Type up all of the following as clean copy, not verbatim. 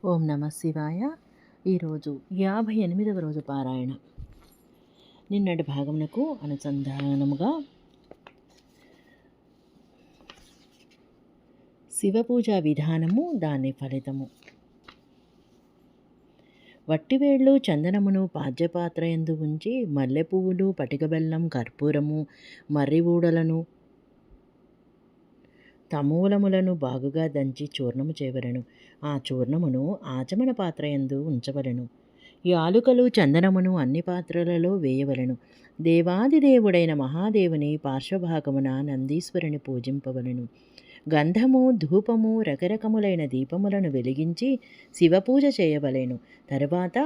ఓం నమ శివాయ. ఈరోజు 58వ రోజు పారాయణ. నిన్నటి భాగమునకు అనుసంధానముగా శివపూజా విధానము, దాని ఫలితము. వట్టివేళ్ళు చందనమును పాద్యపాత్రయందు ఉంచి మల్లె పువ్వులు, పటిక బెల్లం, కర్పూరము, మర్రి ఊడలను, తమూలములను బాగుగా దంచి చూర్ణము చేయవలెను. ఆ చూర్ణమును ఆచమన పాత్రయందు ఉంచవలెను. యాలుకలు, చందనమును అన్ని పాత్రలలో వేయవలెను. దేవాదిదేవుడైన మహాదేవుని పార్శ్వభాగమున నందీశ్వరుని పూజింపవలెను. గంధము, ధూపము, రకరకములైన దీపములను వెలిగించి శివపూజ చేయవలెను. తరువాత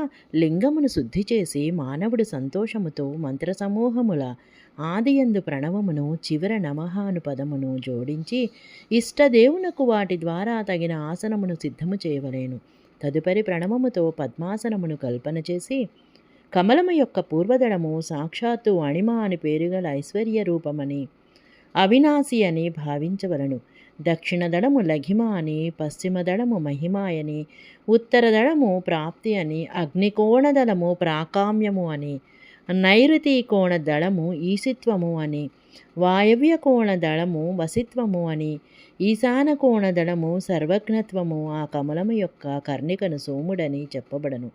లింగమును శుద్ధి చేసి మానవుడు సంతోషముతో మంత్రసమూహముల ఆదియందు ప్రణవమును, చివర నమః అను పదమును జోడించి ఇష్టదేవునకు వాటి ద్వారా తగిన ఆసనమును సిద్ధము చేయవలేను. తదుపరి ప్రణవముతో పద్మాసనమును కల్పన చేసి కమలము యొక్క పూర్వదళము సాక్షాత్తు అణిమ అని పేరుగల ఐశ్వర్య రూపమని, అవినాశి అని భావించవలను. దక్షిణ దళము లఘిమ అని, పశ్చిమ దళము మహిమ అని, ఉత్తర దళము ప్రాప్తి అని, అగ్నికోణ దళము ప్రాకామ్యము అని, నైరుతి కోణ దళము ఈశిత్వము అని, వాయవ్య కోణ దళము వసిత్వము అని, ఈశాన కోణ దళము సర్వజ్ఞత్వము ఆ కమలము యొక్క కర్ణికను సోముడని చెప్పబడను.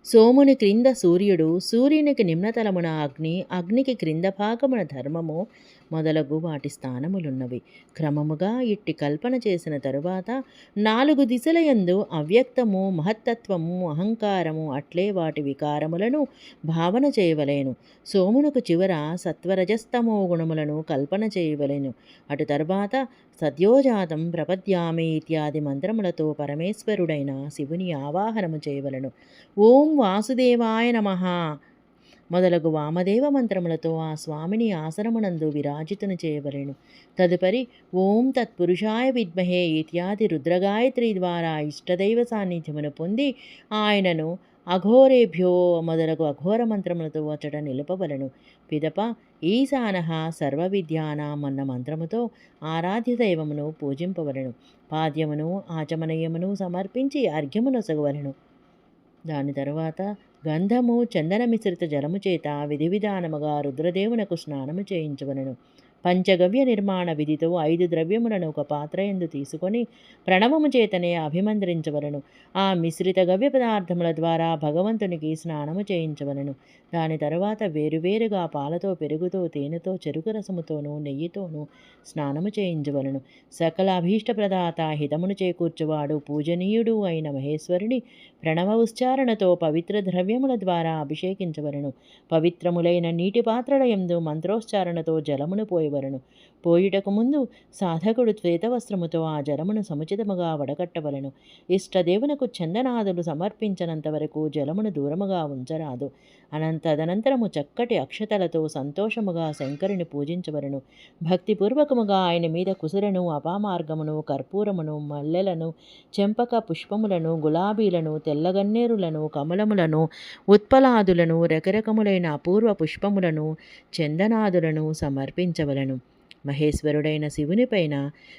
సోముని క్రింద సూర్యుడు, సూర్యునికి నిమ్నతలమున అగ్ని, అగ్నికి క్రింద భాగమున ధర్మము మొదలగు వాటి స్థానములున్నవి. క్రమముగా ఇట్టి కల్పన చేసిన తరువాత 4 దిశలయందు అవ్యక్తము, మహత్తత్వము, అహంకారము అట్లే వాటి వికారములను భావన చేయవలేను. సోమునకు చివర సత్వరజస్తమో గుణములను కల్పన చేయవలెను. అటు తరువాత సద్యోజాతం ప్రపద్యామి ఇత్యాది మంత్రములతో పరమేశ్వరుడైన శివుని ఆవాహనము చేయవలను. ఓం వాసుదేవాయ నమః మొదలగు వామదేవ మంత్రములతో ఆ స్వామిని ఆసనమునందు విరాజితును చేయవలెను. తదుపరి ఓం తత్పురుషాయ విద్మహే ఇత్యాది రుద్రగాయత్రి ద్వారా ఇష్టదైవ సాన్నిధ్యమును పొంది ఆయనను అఘోరేభ్యో మొదలగు అఘోర మంత్రములతో అచట నిలుపవలను. పిదప ఈశానః సర్వవిద్యానాం అన్న మంత్రముతో ఆరాధ్య దైవమును పూజింపవలను. పాద్యమును ఆచమనీయమును సమర్పించి అర్ఘ్యమునొసగవలను. దాని తరువాత గంధము, చందన మిశ్రిత జలము చేత విధి విధానముగా రుద్రదేవునకు స్నానము చేయించవలను. పంచగవ్య నిర్మాణ విధితో 5 ద్రవ్యములను ఒక పాత్రయందు తీసుకొని ప్రణవము చేతనే అభిమంత్రించవలను. ఆ మిశ్రిత గవ్య పదార్థముల ద్వారా భగవంతునికి స్నానము చేయించవలను. దాని తరువాత వేరువేరుగా పాలతో, పెరుగుతో, తేనెతో, చెరుకు రసముతోనూ, నెయ్యితోనూ స్నానము చేయించవలను. సకల అభీష్టప్రదాత, హితమును చేకూర్చువాడు, పూజనీయుడు అయిన మహేశ్వరుని ప్రణవ ఉచ్చారణతో పవిత్ర ద్రవ్యముల ద్వారా అభిషేకించవలను. పవిత్రములైన నీటి పాత్రల యందు మంత్రోచ్చారణతో జలమును పోయవలను. పోయుటకు ముందు సాధకుడు శ్వేతవస్త్రముతో ఆ జలమును సముచితముగా వడకట్టవలను. ఇష్టదేవునకు చందనాదులు సమర్పించనంత వరకు జలమును దూరముగా ఉంచరాదు. తదనంతరము చక్కటి అక్షతలతో సంతోషముగా శంకరుని పూజించవలను. భక్తిపూర్వకముగా ఆయన మీద కుసురను, అపామార్గమును, కర్పూరమును, మల్లెలను, చెంపక పుష్పములను, గులాబీలను, తెల్లగన్నేరులను, కమలములను, ఉత్పలాదులను, రకరకములైన అపూర్వ పుష్పములను, చందనాదులను సమర్పించవలను. మహేశ్వరుడైన శివునిపైన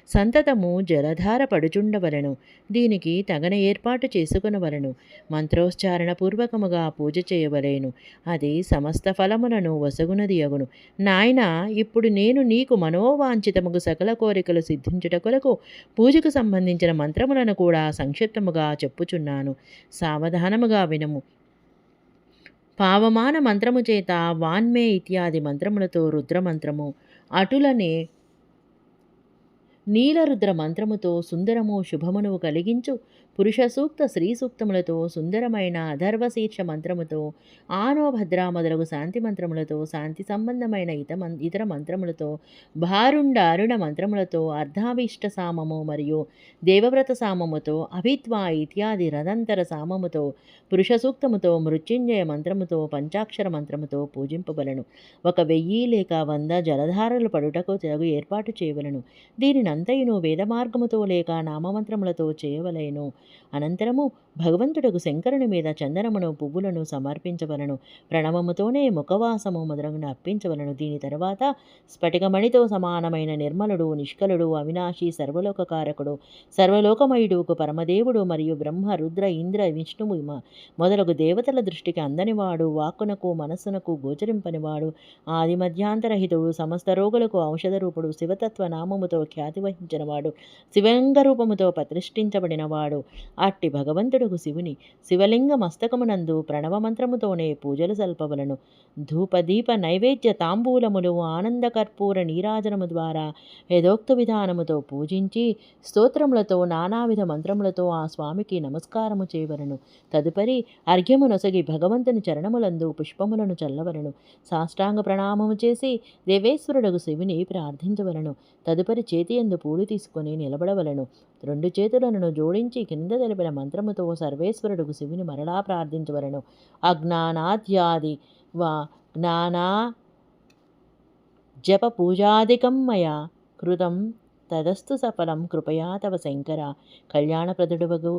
సంతతము జలధార పడుచుండవలను. దీనికి తగన ఏర్పాటు చేసుకొనవలను. మంత్రోచ్చారణ పూర్వకముగా పూజ చేయవలేను. అది సమస్త ఫలములను వసగునది అగును. నాయనా, ఇప్పుడు నేను నీకు మనోవాంఛితముగు సకల కోరికలు సిద్ధించుట కొరకు పూజకు సంబంధించిన మంత్రములను కూడా సంక్షిప్తముగా చెప్పుచున్నాను. సావధానముగా వినుము. పావమాన మంత్రము చేత వాన్మే ఇత్యాది మంత్రములతో రుద్రమంత్రము, అటులనే నీలరుద్ర మంత్రముతో సుందరము శుభమును కలిగించు పురుష సూక్త, శ్రీ సూక్తములతో సుందరమైన అధర్వశీర్ష మంత్రముతో, ఆనోభద్ర మొదలగు శాంతి మంత్రములతో, శాంతి సంబంధమైన ఇతర మంత్రములతో, భారుండ అరుణ మంత్రములతో, అర్ధాభీష్ట సామము మరియు దేవవ్రత సామముతో, అభిత్వ ఇత్యాది రథంతర సామముతో, పురుష సూక్తముతో, మృత్యుంజయ మంత్రముతో, పంచాక్షర మంత్రముతో పూజింపబలను. 1000 లేక 100 జలధారలు పడుటకు తగు ఏర్పాటు చేయవలను. దీనిని అంతయును వేదమార్గముతో లేక నామమంత్రములతో చేయవలెను. అనంతరము భగవంతుడకు శంకరుని మీద చందనమును పువ్వులను సమర్పించవలను. ప్రణవముతోనే ముఖవాసము మొదలగున అర్పించవలను. దీని తర్వాత స్ఫటికమణితో సమానమైన నిర్మలుడు, నిష్కలుడు, అవినాశి, సర్వలోకకారకుడు, సర్వలోకమయుడుకు పరమదేవుడు మరియు బ్రహ్మ, రుద్ర, ఇంద్ర, విష్ణువు మొదలగు దేవతల దృష్టికి అందనివాడు, వాక్కునకు మనస్సునకు గోచరింపనివాడు, ఆది మధ్యాంతరహితుడు, సమస్త రోగులకు ఔషధ రూపుడు, శివతత్వ నామముతో ఖ్యాతి వహించినవాడు, శివంగ రూపముతో ప్రతిష్ఠించబడినవాడు, అట్టి భగవంతుడుకు శివుని శివలింగ మస్తకమునందు ప్రణవమంత్రముతోనే పూజలు సల్పవలను. ధూపదీప నైవేద్య తాంబూలములు ఆనందకర్పూర నీరాజనము ద్వారా యథోక్త విధానముతో పూజించి స్తోత్రములతో నానావిధ మంత్రములతో ఆ స్వామికి నమస్కారము చేయవలను. తదుపరి అర్ఘ్యము నొసగి భగవంతుని చరణములందు పుష్పములను చల్లవలను. సాష్టాంగ ప్రణామము చేసి దేవేశ్వరుడకు శివుని ప్రార్థించవలను. తదుపరి చేతియందు పూలు తీసుకొని నిలబడవలను. రెండు చేతులను జోడించి కింద తెలిపిన మంత్రముతో సర్వేశ్వరుడుకు శివుని మరలా ప్రార్థించవలను. అజ్ఞానాద్యాది వా జ్ఞానా జప పూజాదికం మయా కృతం తదస్తు సఫలం కృపయా తవ శంకర. కళ్యాణప్రదుడవగు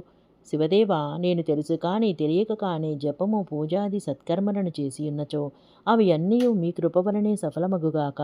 శివదేవా, నేను తెలుసు కానీ తెలియక కానీ జపము పూజాది సత్కర్మలను చేసియున్నచో అవి అన్నీ మీ కృప వలనే సఫలమగుగాక.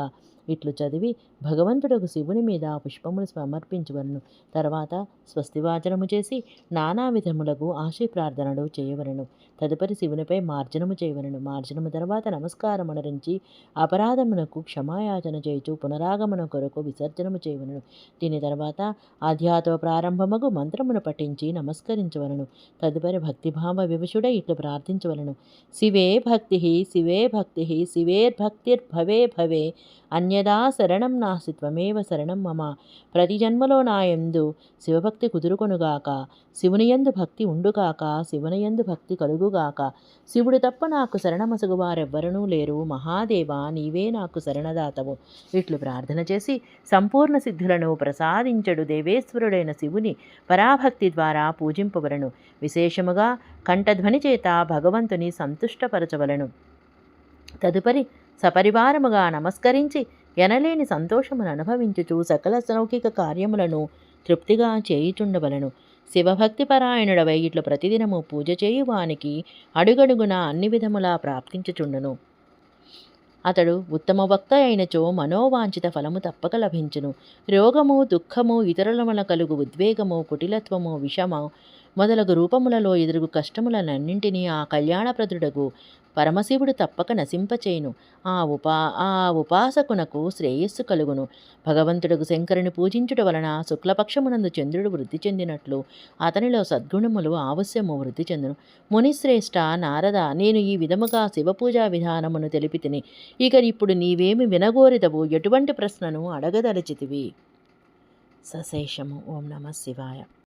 ఇట్లు చదివి భగవంతుడకు శివుని మీద పుష్పములు సమర్పించవలను. తర్వాత స్వస్తివాచనము చేసి నానా విధములకు ఆశీ ప్రార్థనలు చేయవలను. తదుపరి శివునిపై మార్జనము చేయవలను. మార్జనము తర్వాత నమస్కారమునరించి అపరాధమునకు క్షమాయాచన చేయుచు పునరాగమన కొరకు విసర్జనము చేయవలను. దీని తర్వాత ఆధ్యాత్మ ప్రారంభమగు మంత్రమును పఠించి నమస్కరించవలను. తదుపరి భక్తిభావ వివశుడై ఇట్లు ప్రార్థించవలను. శివే భక్తి, శివే భక్తి, శివేర్భక్తిర్భవే భవే, అన్యదా శరణం నాస్తి త్వమేవ శరణం మమ. ప్రతి జన్మలో నాయందు శివభక్తి కుదురుకొనుగాక, శివునియందు భక్తి ఉండుగాక, శివునియందు భక్తి కలుగుగాక. శివుడు తప్ప నాకు శరణమసగువారెవ్వరనూ లేరు. మహాదేవా, నీవే నాకు శరణదాతవు. ఇట్లు ప్రార్థన చేసి సంపూర్ణ సిద్ధులను ప్రసాదించడు దేవేశ్వరుడైన శివుని పరాభక్తి ద్వారా పూజింపవలను. విశేషముగా కంఠధ్వని చేత భగవంతుని సంతుష్టపరచవలను. తదుపరి సపరివారముగా నమస్కరించి ఎనలేని సంతోషమును అనుభవించుచు సకల లౌకిక కార్యములను తృప్తిగా చేయుచుండవలను. శివభక్తి పరాయణుడవై ఇట్లు ప్రతిదినము పూజ చేయువానికి అడుగడుగున అన్ని విధములా ప్రాప్తించుచుండును. అతడు ఉత్తమ వక్త అయినచో మనోవాంఛిత ఫలము తప్పక లభించును. రోగము, దుఃఖము, ఇతరుల వలన కలుగు ఉద్వేగము, కుటిలత్వము, విషము మొదలగు రూపములలో ఎదురుగు కష్టములనన్నింటినీ ఆ కళ్యాణప్రదుడగు పరమశివుడు తప్పక నశింపచేయును. ఆ ఉపాసకునకు శ్రేయస్సు కలుగును. భగవంతుడకు శంకరుని పూజించుట వలన శుక్లపక్షమునందు చంద్రుడు వృద్ధి చెందినట్లు అతనిలో సద్గుణములు ఆవశ్యము వృద్ధి చెందును. మునిశ్రేష్ఠ నారద, నేను ఈ విధముగా శివపూజా విధానమును తెలిపి తిని, ఇక ఇప్పుడు నీవేమి వినగోరిదవు? ఎటువంటి ప్రశ్నను అడగదలచితివి? సశేషము. ఓం నమః శివాయ.